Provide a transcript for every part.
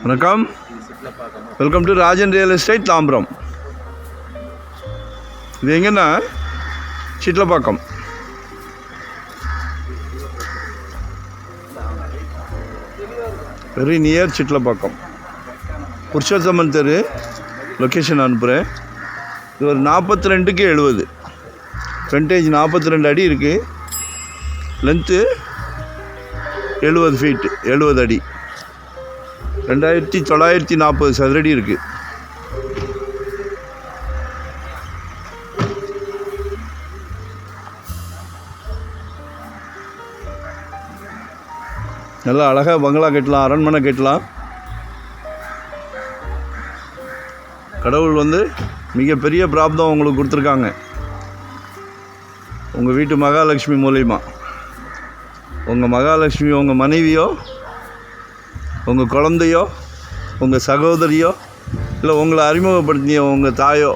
வணக்கம், welcome to Rajan real estate Tambaram. இது எங்கன்னா சிட்லப்பாக்கம். Very near Chitlapakkam. புருஷோத்தமன் தெரு லொக்கேஷன் அனுப்புகிறேன். இது ஒரு 42க்கு 70, ஃப்ரண்டேஜ் 42 அடி இருக்குது, லென்த்து 70 ஃபீட் 70 அடி, 2940 சதுரடி இருக்குது. நல்லா அழகாக பங்களா கட்டலாம், அரண்மனை கட்டலாம். கடவுள் மிகப்பெரிய பிராப்தம் உங்களுக்கு கொடுத்துருக்காங்க. உங்கள் வீட்டு மகாலட்சுமி மூலிமா உங்கள் மகாலட்சுமி உங்கள் மனைவியோ, உங்கள் குழந்தையோ, உங்கள் சகோதரியோ, இல்லை உங்களை அறிமுகப்படுத்திய உங்கள் தாயோ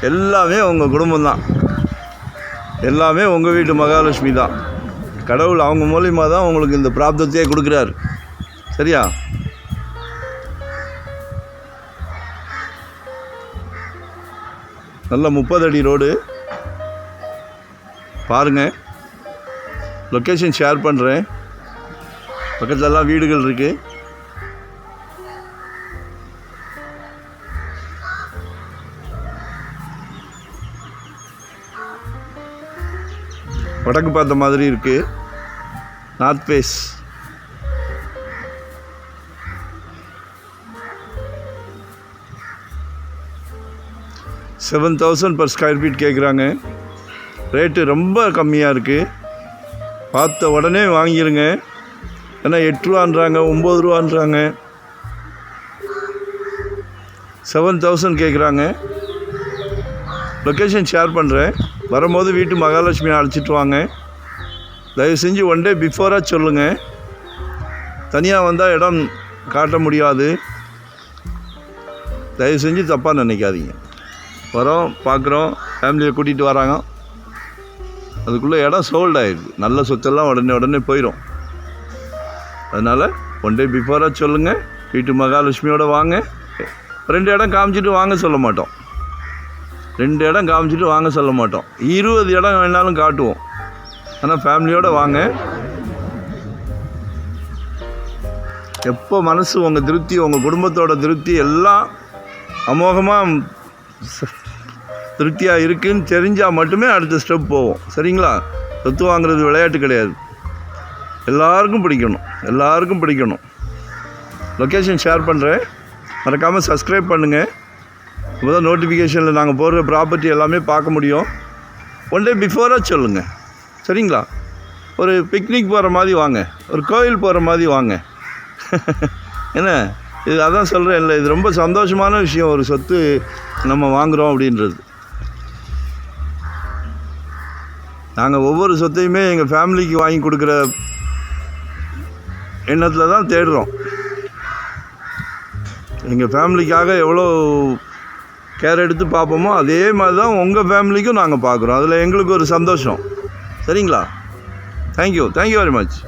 எல்லாமே உங்கள் குடும்பம்தான். எல்லாமே உங்கள் வீட்டு மகாலட்சுமி தான். கடவுள் அவங்க மூலிமா தான் உங்களுக்கு இந்த பிராப்தத்தையே கொடுக்குறாரு. சரியா? நல்ல 30 அடி ரோடு பாருங்கள். லொக்கேஷன் ஷேர் பண்ணுறேன். பக்கத்துலலாம் வீடுகள் இருக்குது. வடக்கு பார்த்த மாதிரி இருக்குது, north face. $7,000 per square feet கேட்குறாங்க. ரேட்டு ரொம்ப கம்மியாக இருக்குது. பார்த்த உடனே வாங்கிடுங்க. ஏன்னா 8 ரூபான்றாங்க, 9 ரூபான்றாங்க. 7,000 கேட்குறாங்க. லொக்கேஷன் ஷேர் பண்ணுறேன். வரும்போது வீட்டு மகாலட்சுமியை அழைச்சிட்டு வாங்க. தயவு செஞ்சு ஒன் டே பிஃபோராக சொல்லுங்கள். தனியாக வந்தால் இடம் காட்ட முடியாது. தயவு செஞ்சு தப்பாக நினைக்காதீங்க. வரோம், பார்க்குறோம், ஃபேமிலியை கூட்டிகிட்டு வராங்க, அதுக்குள்ளே இடம் சோல்ட் ஆகிடுது. நல்ல சொத்தெல்லாம் உடனே போயிடும். அதனால் ஒன் டே பிஃபோராக சொல்லுங்கள். வீட்டு மகாலட்சுமியோடு வாங்க. 2 இடம் காமிச்சிட்டு வாங்க சொல்ல மாட்டோம். 2 இடம் காமிச்சிட்டு வாங்க சொல்ல மாட்டோம். 20 இடம் வேணாலும் காட்டுவோம். ஆனால் ஃபேமிலியோடு வாங்க. எப்போ மனசு உங்கள் திருப்தி, உங்கள் குடும்பத்தோட திருப்தி எல்லாம் அமோகமாக திருப்தியாக இருக்குதுன்னு தெரிஞ்சால் மட்டுமே அடுத்த ஸ்டெப் போவோம். சரிங்களா? சொத்து வாங்குறது விளையாட்டு கிடையாது. எல்லாருக்கும் பிடிக்கணும். லொக்கேஷன் ஷேர் பண்ணுறேன். மறக்காமல் சப்ஸ்கிரைப் பண்ணுங்கள். இப்போ தான் நோட்டிஃபிகேஷனில் நாங்கள் போடுற ப்ராப்பர்ட்டி எல்லாமே பார்க்க முடியும். ஒன் டே பிஃபோராக சொல்லுங்கள். சரிங்களா? ஒரு பிக்னிக் போகிற மாதிரி வாங்க, ஒரு கோயில் போகிற மாதிரி வாங்க. என்ன இது? அதான் சொல்கிறேன் இல்லை, இது ரொம்ப சந்தோஷமான விஷயம். ஒரு சொத்து நம்ம வாங்குகிறோம் அப்படின்றது. நாங்கள் ஒவ்வொரு சொத்தையுமே எங்கள் ஃபேமிலிக்கு வாங்கி கொடுக்குற எண்ணத்தில் தான் தேடுறோம். எங்கள் ஃபேமிலிக்காக எவ்வளோ கேர் எடுத்து பார்ப்போமோ அதே மாதிரி தான் உங்கள் ஃபேமிலிக்கும் நாங்கள் பார்க்குறோம். அதில் எங்களுக்கு ஒரு சந்தோஷம். சரிங்களா? Thank you very much.